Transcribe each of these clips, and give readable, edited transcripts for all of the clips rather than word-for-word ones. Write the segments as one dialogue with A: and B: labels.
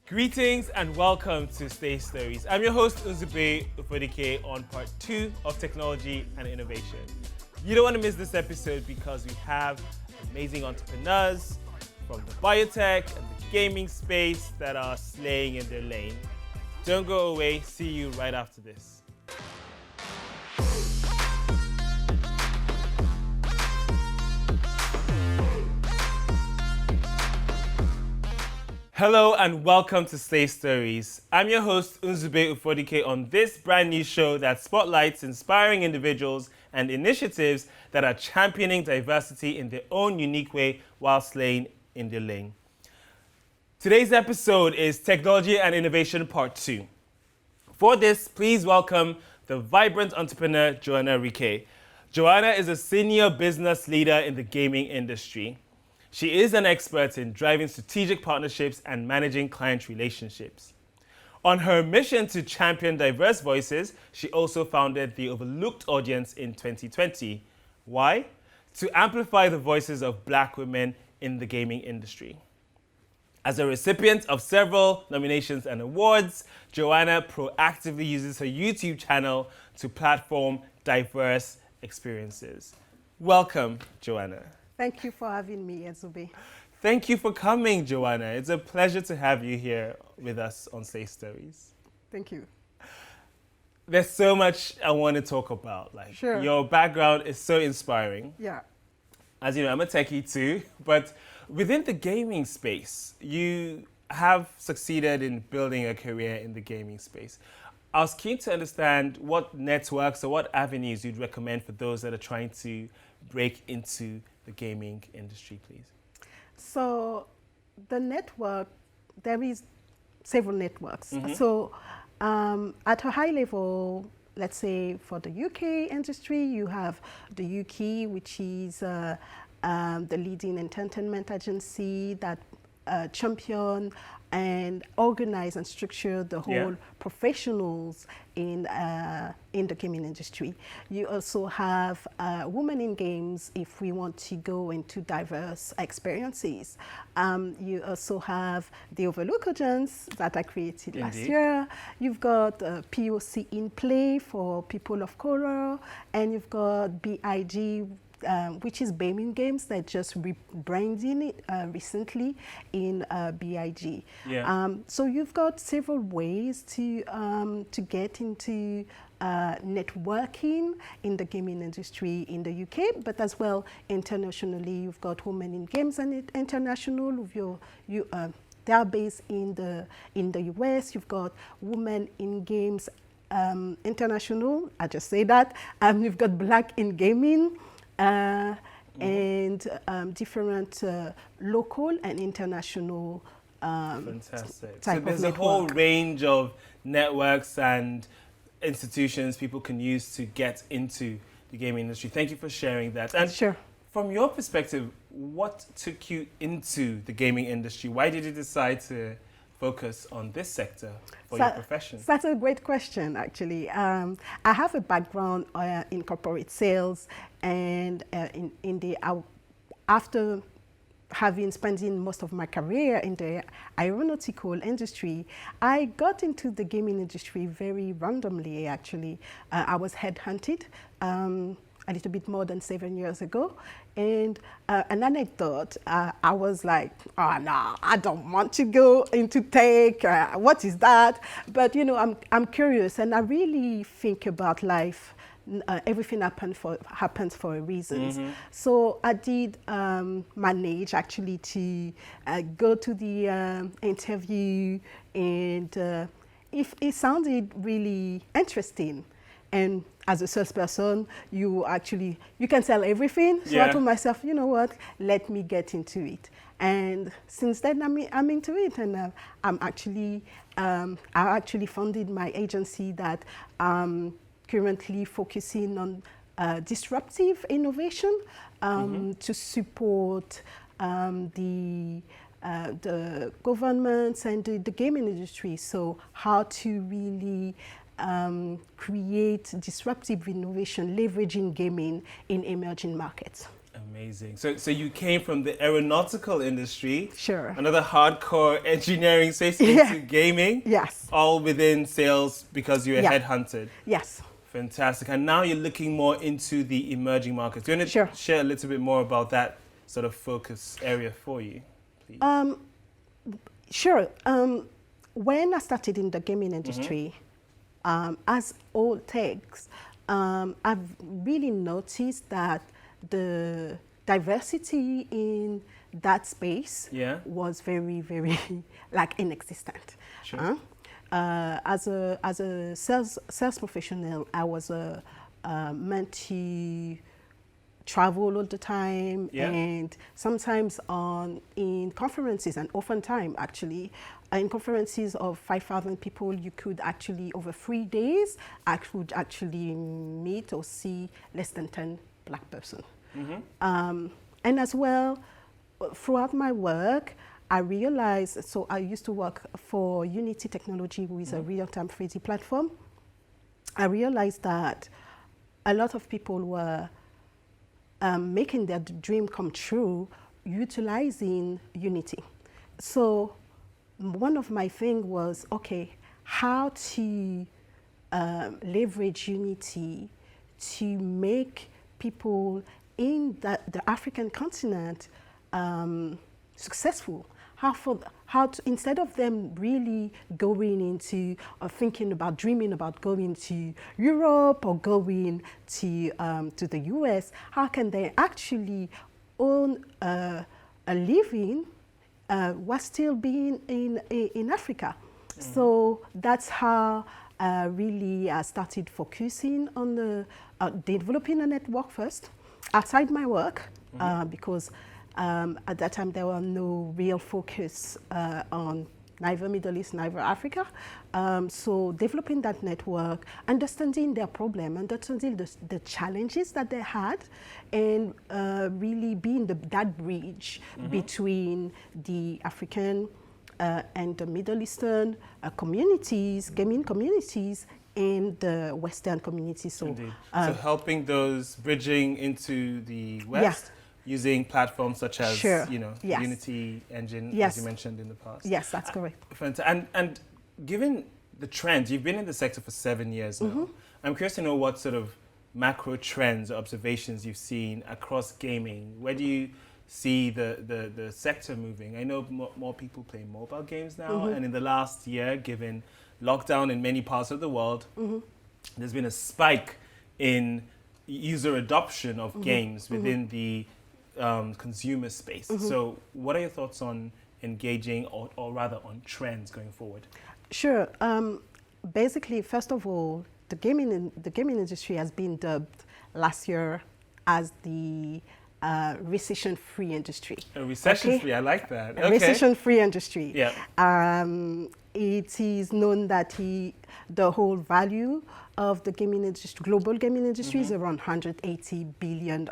A: Greetings and welcome to Stay Stories. I'm your host, Uzube Ufodike, on part 2 of Technology and Innovation. You don't want to miss this episode because we have amazing entrepreneurs from the biotech and the gaming space that are slaying in their lane. Don't go away. See you right after this. Hello and welcome to Slay Stories. I'm your host, Uzube Ufodike, on this brand new show that spotlights inspiring individuals and initiatives that are championing diversity in their own unique way while slaying in their lane. Today's episode is Technology and Innovation Part 2. For this, please welcome the vibrant entrepreneur, Joanna Rike. Joanna is a senior business leader in the gaming industry. She is an expert in driving strategic partnerships and managing client relationships. On her mission to champion diverse voices, she also founded the Overlooked Audience in 2020. Why? To amplify the voices of Black women in the gaming industry. As a recipient of several nominations and awards, Joanna proactively uses her YouTube channel to platform diverse experiences. Welcome, Joanna.
B: Thank you for having me, Ezube.
A: Thank you for coming, Joanna. It's a pleasure to have you here with us on Say Stories.
B: Thank you.
A: There's so much I want to talk about.
B: Sure.
A: Your background is so inspiring.
B: Yeah.
A: As you know, I'm a techie too, but within the gaming space, you have succeeded in building a career in the gaming space. I was keen to understand what networks or what avenues you'd recommend for those that are trying to break into the gaming industry, please. So
B: the network, there is several networks.
A: Mm-hmm.
B: So at a high level, let's say for the UK industry, you have the UK, which is the leading entertainment agency that champion and organize and structure the whole professionals in the gaming industry. You also have Women in Games if we want to go into diverse experiences. You also have the Overlooked Audience that I created last year. You've got POC in Play for people of color, and you've got BIG, which is Gaming Games that just rebranding it recently in BIG.
A: Yeah.
B: So you've got several ways to get into networking in the gaming industry in the UK, but as well internationally. You've got Women in Games and International. They are based in the US. You've got Women in Games International. I just say that. You've got Black in Gaming. And different local and international
A: fantastic.
B: Type
A: so there's
B: of
A: a whole
B: network.
A: range of networks and institutions people can use to get into the gaming industry. Thank you for sharing that. And
B: Sure.
A: From your perspective, what took you into the gaming industry? Why did you decide to focus on this sector for your profession?
B: That's a great question, actually. I have a background in corporate sales, and after spending most of my career in the aeronautical industry, I got into the gaming industry very randomly, actually. I was headhunted a little bit more than 7 years ago. And an anecdote, I was like, oh no, I don't want to go into tech. What is that? But I'm curious, and I really think about life. Everything happens for a reason. Mm-hmm. So I did manage actually to go to the interview, and it sounded really interesting. And as a salesperson, you can sell everything. So I told myself, you know what, let me get into it. And since then, I'm into it, and I actually founded my agency that currently focusing on disruptive innovation to support the governments and the gaming industry. So how to really create disruptive innovation, leveraging gaming in emerging markets.
A: Amazing. So you came from the aeronautical industry.
B: Sure.
A: Another hardcore engineering space into gaming.
B: Yes.
A: All within sales because you were headhunted.
B: Yes.
A: Fantastic. And now you're looking more into the emerging markets. Do you want to share a little bit more about that sort of focus area for you, please?
B: Sure. When I started in the gaming industry, as all techs, I've really noticed that the diversity in that space was very, very like inexistent.
A: Sure.
B: As a sales professional, I was meant to travel all the time, and sometimes in conferences, and oftentimes actually in conferences of 5,000 people, you could actually over 3 days I could actually meet or see less than 10 Black person. And as well, throughout my work, I realized, so I used to work for Unity Technology, who is a real-time 3D platform. I realized that a lot of people were making their dream come true utilizing Unity. So one of my things was, okay, how to leverage Unity to make people in the African continent successful. How to, instead of them really going into or thinking about, dreaming about going to Europe or going to the US, how can they actually own a living while still being in Africa? So that's how really I started focusing on the developing a network first outside my work, because at that time there were no real focus on neither Middle East, neither Africa. So developing that network, understanding their problem, understanding the challenges that they had, and really being that bridge between the African and the Middle Eastern communities, gaming communities, and the Western communities. So,
A: so helping those bridging into the West using platforms such as Unity Engine, as you mentioned in the past.
B: Yes, that's correct.
A: And given the trends, you've been in the sector for 7 years now. I'm curious to know what sort of macro trends or observations you've seen across gaming. Where do you see the sector moving? I know more people play mobile games now, and in the last year, given lockdown in many parts of the world, there's been a spike in user adoption of games within the consumer space. So what are your thoughts on engaging or rather on trends going forward? Sure.
B: Basically, first of all, the gaming industry has been dubbed last year as the recession-free industry.
A: A recession-free, I like that.
B: A recession-free industry.
A: Yeah.
B: It is known that the whole value of the gaming industry, global gaming industry, is around $180 billion.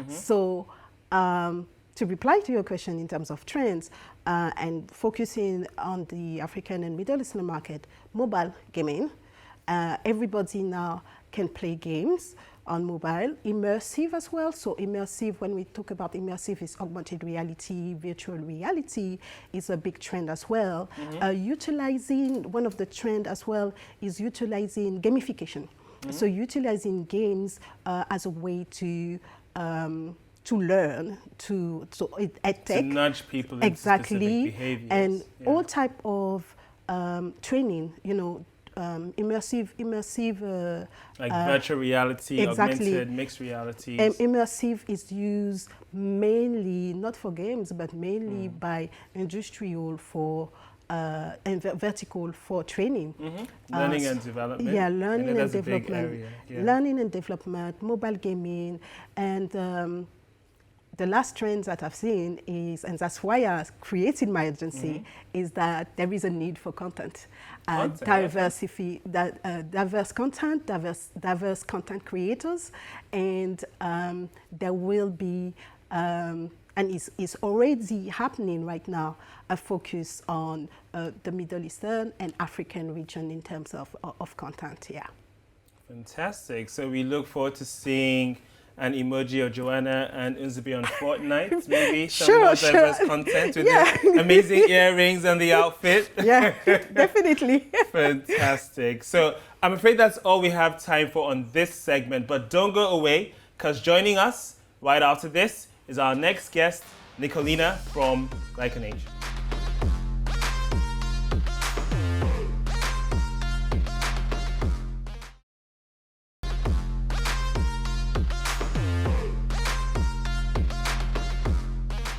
B: So to reply to your question in terms of trends and focusing on the African and Middle Eastern market, mobile gaming, everybody now can play games on mobile, immersive as well. So immersive, when we talk about immersive, is augmented reality, virtual reality is a big trend as well. Utilizing, one of the trend as well is utilizing gamification. So utilizing games as a way to learn, to
A: nudge people into specific behaviors.
B: And all type of training, immersive
A: like virtual reality, augmented, mixed realities.
B: Immersive is used mainly, not for games, but mainly by industrial for and vertical for training.
A: Learning and development.
B: Yeah, learning and development.
A: A big area. Yeah.
B: Learning and development, mobile gaming, and the last trends that I've seen is, and that's why I created my agency, is that there is a need for content. Diverse content, diverse content creators, and there will be, and it's already happening right now, a focus on the Middle Eastern and African region in terms of content,
A: Fantastic. So we look forward to seeing an emoji of Joanna and Unzubi on Fortnite, maybe some
B: Sure,
A: more diverse
B: sure.
A: content with
B: Yeah.
A: the amazing earrings and the outfit.
B: Yeah, definitely.
A: Fantastic. So I'm afraid that's all we have time for on this segment, but don't go away because joining us right after this is our next guest, Nicolina from Glycanage.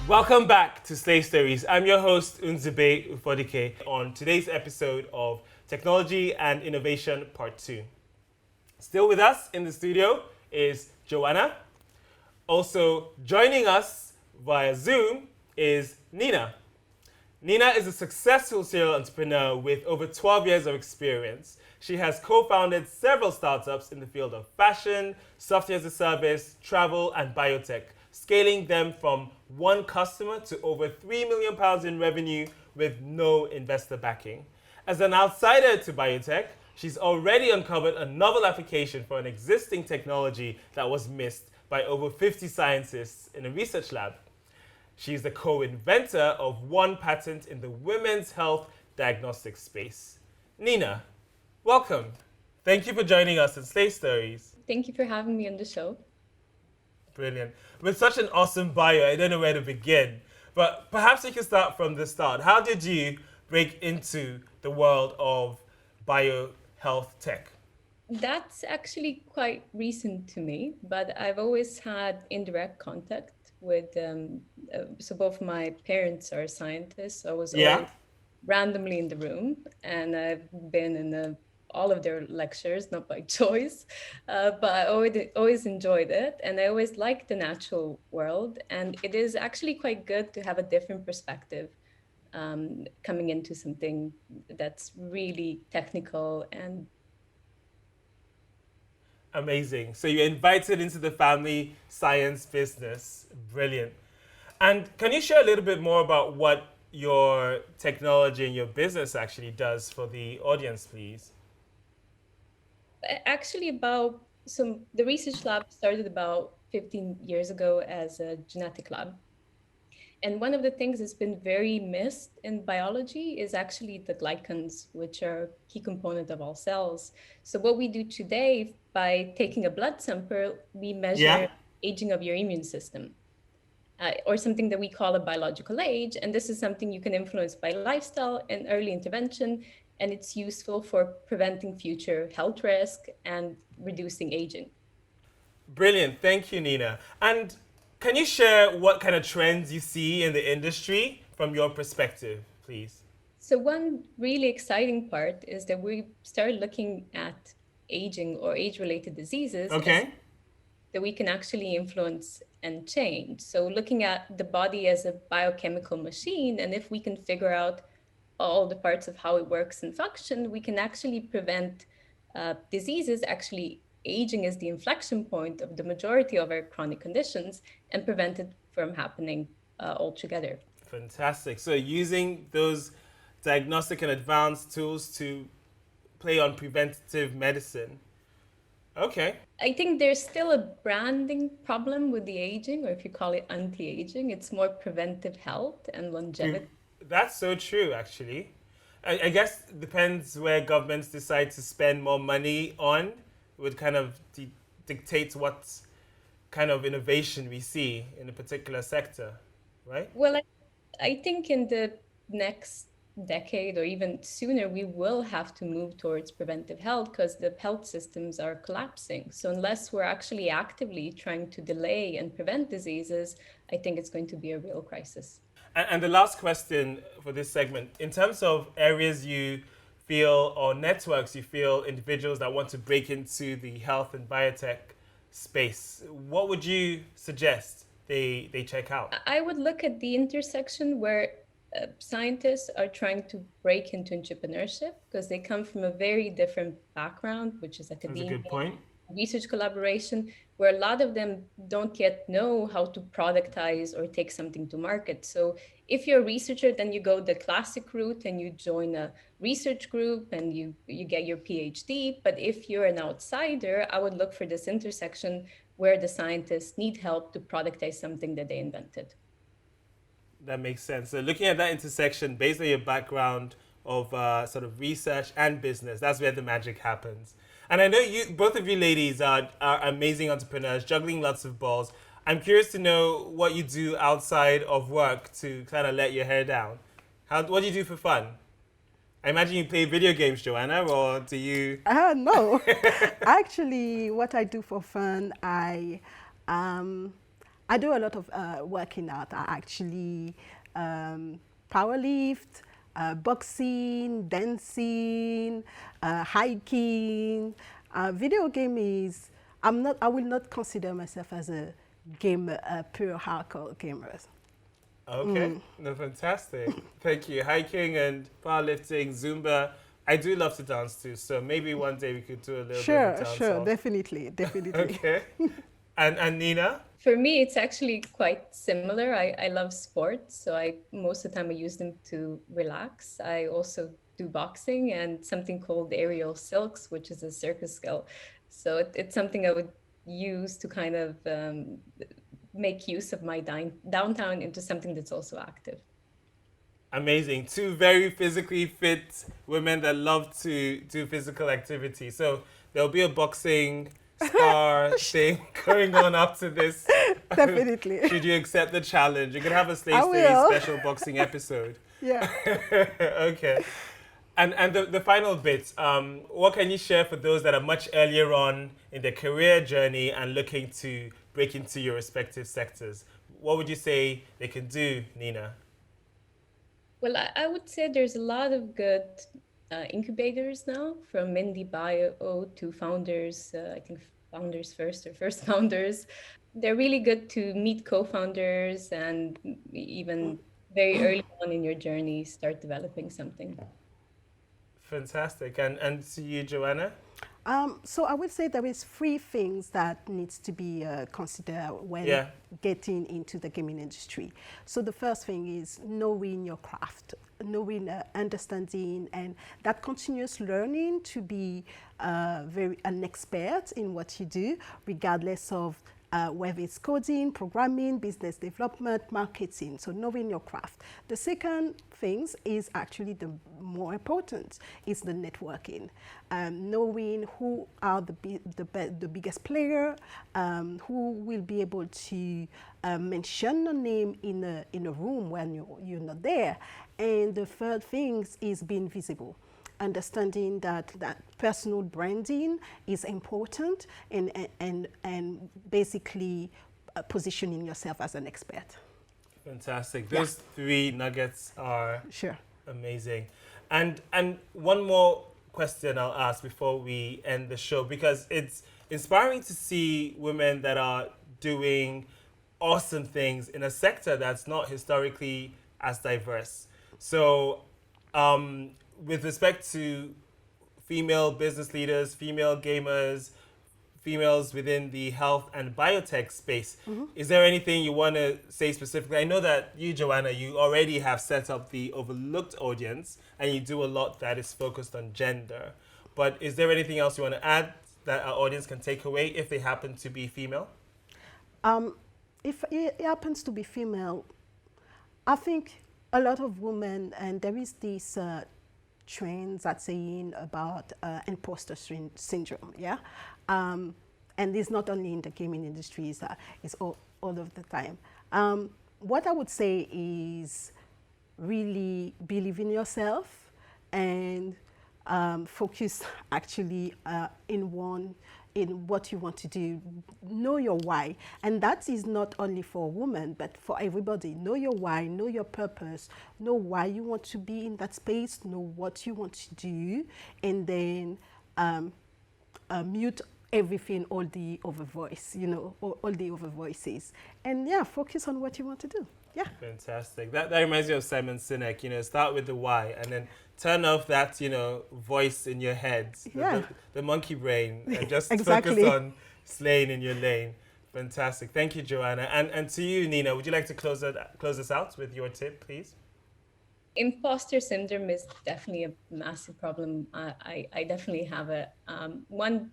A: Welcome back to Slay Stories. I'm your host, Unzube Ufodike, on today's episode of Technology and Innovation Part 2. Still with us in the studio is Joanna. Also joining us via Zoom is Nina. Nina is a successful serial entrepreneur with over 12 years of experience. She has co-founded several startups in the field of fashion, software as a service, travel, and biotech, scaling them from one customer to over £3 million in revenue with no investor backing. As an outsider to biotech, she's already uncovered a novel application for an existing technology that was missed by over 50 scientists in a research lab. She's the co-inventor of one patent in the women's health diagnostic space. Nina, welcome. Thank you for joining us in Slay Stories.
C: Thank you for having me on the show.
A: Brilliant. With such an awesome bio, I don't know where to begin, but perhaps we can start from the start. How did you break into the world of biohealth tech?
C: That's actually quite recent to me, but I've always had indirect contact with, so both my parents are scientists, so I was always randomly in the room, and I've been in all of their lectures, not by choice, but I always enjoyed it, and I always liked the natural world, and it is actually quite good to have a different perspective coming into something that's really technical and
A: amazing. So you're invited into the family science business. Brilliant. And can you share a little bit more about what your technology and your business actually does for the audience, please?
C: actually the research lab started about 15 years ago as a genetic lab. And one of the things that's been very missed in biology is actually the glycans, which are a key component of all cells. So what we do today, by taking a blood sample, we measure aging of your immune system, or something that we call a biological age. And this is something you can influence by lifestyle and early intervention. And it's useful for preventing future health risk and reducing aging.
A: Brilliant. Thank you, Nina. And can you share what kind of trends you see in the industry from your perspective, please?
C: So one really exciting part is that we started looking at aging or age-related diseases that we can actually influence and change. So looking at the body as a biochemical machine, and if we can figure out all the parts of how it works and function, we can actually prevent diseases. Actually, aging is the inflection point of the majority of our chronic conditions and prevent it from happening altogether.
A: Fantastic. So using those diagnostic and advanced tools to play on preventative medicine. Okay.
C: I think there's still a branding problem with the aging, or if you call it anti-aging, it's more preventive health and longevity.
A: That's so true, actually. I guess it depends where governments decide to spend more money on, would kind of dictate what kind of innovation we see in a particular sector, right?
C: Well, I think in the next decade or even sooner, we will have to move towards preventive health because the health systems are collapsing. So unless we're actually actively trying to delay and prevent diseases, I think it's going to be a real crisis.
A: And the last question for this segment, in terms of areas you feel or networks you feel individuals that want to break into the health and biotech space, what would you suggest they check out?
C: I would look at the intersection where scientists are trying to break into entrepreneurship because they come from a very different background, which is academia.
A: That's a good point.
C: Research collaboration, where a lot of them don't yet know how to productize or take something to market. So if you're a researcher, then you go the classic route and you join a research group and you get your PhD. But if you're an outsider, I would look for this intersection where the scientists need help to productize something that they invented.
A: That makes sense. So looking at that intersection, based on your background of sort of research and business, that's where the magic happens. And I know you, both of you ladies are amazing entrepreneurs, juggling lots of balls. I'm curious to know what you do outside of work to kind of let your hair down. What do you do for fun? I imagine you play video games, Joanna, or do you?
B: No. Actually, what I do for fun, I do a lot of working out. I actually power lift, boxing, dancing, hiking. Video game is, I will not consider myself as a gamer, a pure hardcore gamer.
A: Okay, no, fantastic. Thank you. Hiking and powerlifting, Zumba. I do love to dance too, so maybe one day we could do a little bit of dance.
B: Sure, definitely.
A: Okay. And Nina?
C: For me, it's actually quite similar. I love sports, so most of the time I use them to relax. I also do boxing and something called aerial silks, which is a circus skill. So it's something I would use to kind of make use of my downtown into something that's also active.
A: Amazing. Two very physically fit women that love to do physical activity. So there'll be a boxing spar thing going on after this.
B: Definitely.
A: Should you accept the challenge? You can have a Slave Story special boxing episode.
B: Yeah.
A: Okay. And the final bit, what can you share for those that are much earlier on in their career journey and looking to break into your respective sectors? What would you say they can do, Nina?
C: Well, I would say there's a lot of good incubators now, from Mindy Bio to Founders, I think Founders First or First Founders. They're really good to meet co-founders and even very early on in your journey, start developing something.
A: Fantastic. And to you, Joanna?
B: So I would say there is three things that needs to be considered when getting into the gaming industry. So the first thing is knowing your craft, knowing, understanding, and that continuous learning to be an expert in what you do, regardless of whether it's coding, programming, business development, marketing. So knowing your craft. The second things is actually the more important, is the networking. Knowing who are the biggest player, who will be able to mention a name in a room when you're not there. And the third thing is being visible. Understanding that personal branding is important, and basically positioning yourself as an expert.
A: Fantastic. Those three nuggets are
B: sure
A: amazing. And one more question I'll ask before we end the show, because it's inspiring to see women that are doing awesome things in a sector that's not historically as diverse. So with respect to female business leaders, female gamers, females within the health and biotech space, is there anything you want to say specifically? I know that you, Joanna, you already have set up the overlooked audience and you do a lot that is focused on gender. But is there anything else you want to add that our audience can take away if they happen to be female?
B: If it happens to be female, I think a lot of women, and there is this trends that's saying about imposter syndrome, and it's not only in the gaming industry, it's all of the time. What I would say is really believe in yourself and focus actually in what you want to do. Know your why. And that is not only for women, but for everybody. Know your why, know your purpose, know why you want to be in that space, know what you want to do, and then mute everything, all the other voice, all the other voices. And focus on what you want to do. Yeah.
A: Fantastic. That reminds me of Simon Sinek, start with the why and then turn off that, voice in your head, the monkey brain, and just focus on slaying in your lane. Fantastic. Thank you, Joanna. And to you, Nina, would you like to close us out with your tip, please?
C: Imposter syndrome is definitely a massive problem. I definitely have it. One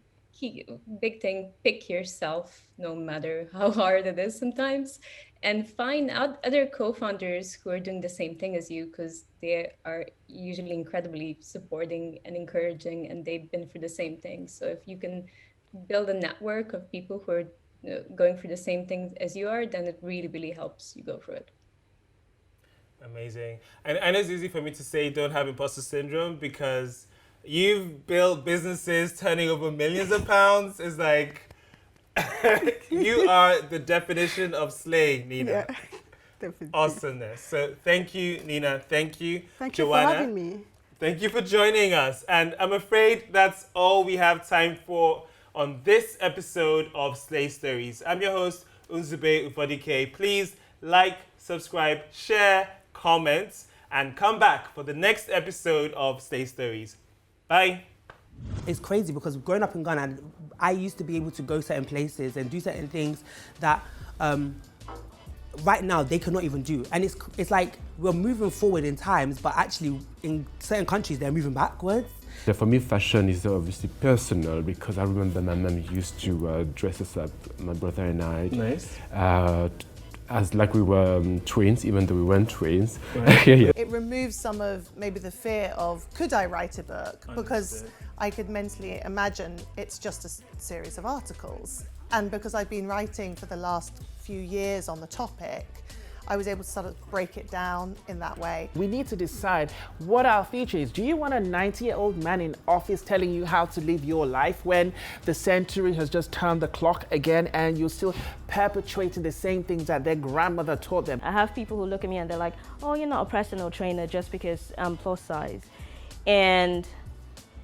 C: big thing, pick yourself no matter how hard it is sometimes, and find out other co-founders who are doing the same thing as you, because they are usually incredibly supporting and encouraging, and they've been through the same thing. So if you can build a network of people who are going through the same thing as you are, then it really, really helps you go through it.
A: Amazing. And I know it's easy for me to say don't have imposter syndrome because you've built businesses turning over millions of pounds. It's like you are the definition of slay, Nina.
B: Yeah, definitely.
A: Awesomeness. So thank you, Nina. Thank you,
B: Thank
A: Joanna.
B: you for having me.
A: Thank you for joining us. And I'm afraid that's all we have time for on this episode of Slay Stories. I'm your host, Unzube Ufodike. Please like, subscribe, share, comment, and come back for the next episode of Slay Stories. Bye.
D: It's crazy because growing up in Ghana, I used to be able to go certain places and do certain things that right now they cannot even do. And it's like we're moving forward in times, but actually in certain countries they're moving backwards.
E: Yeah, for me, fashion is obviously personal because I remember my mom used to dress us up, my brother and I.
A: Nice.
E: As like we were twins, even though we weren't twins.
A: Right.
E: Yeah.
F: It removes some of maybe the fear of, could I write a book? Because I could mentally imagine it's just a series of articles. And because I've been writing for the last few years on the topic, I was able to sort of break it down in that way.
G: We need to decide what our future is. Do you want a 90-year-old man in office telling you how to live your life when the century has just turned the clock again and you're still perpetuating the same things that their grandmother taught them?
H: I have people who look at me and they're like, oh, you're not a personal trainer just because I'm plus size. And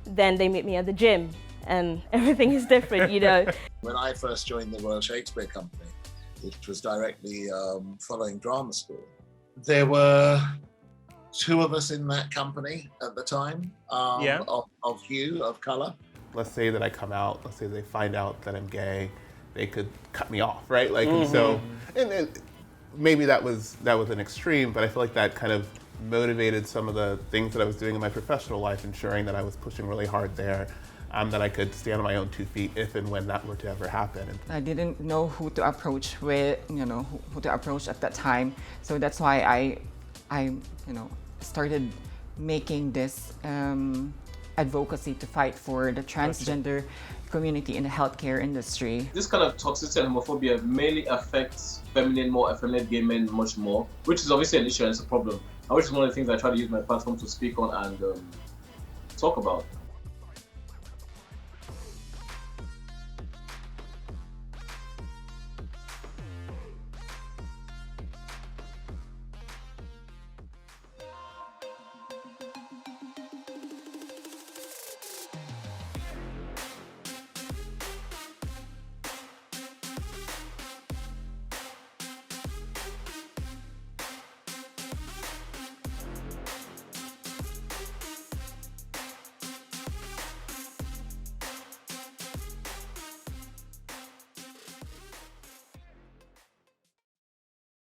H: then they meet me at the gym and everything is different, you know.
I: When I first joined the Royal Shakespeare Company, which was directly following drama school, there were two of us in that company at the time, of hue, of color.
J: Let's say that I come out, let's say they find out that I'm gay, they could cut me off, right? Like, and so, and maybe that was an extreme, but I feel like that kind of motivated some of the things that I was doing in my professional life, ensuring that I was pushing really hard there. That I could stand on my own 2 feet if and when that were to ever happen.
K: I didn't know who to approach with, who to approach at that time. So that's why I started making this advocacy to fight for the transgender community in the healthcare industry.
L: This kind of toxicity and homophobia mainly affects more effeminate gay men much more, which is obviously an issue and it's a problem. Which is one of the things I try to use my platform to speak on and talk about.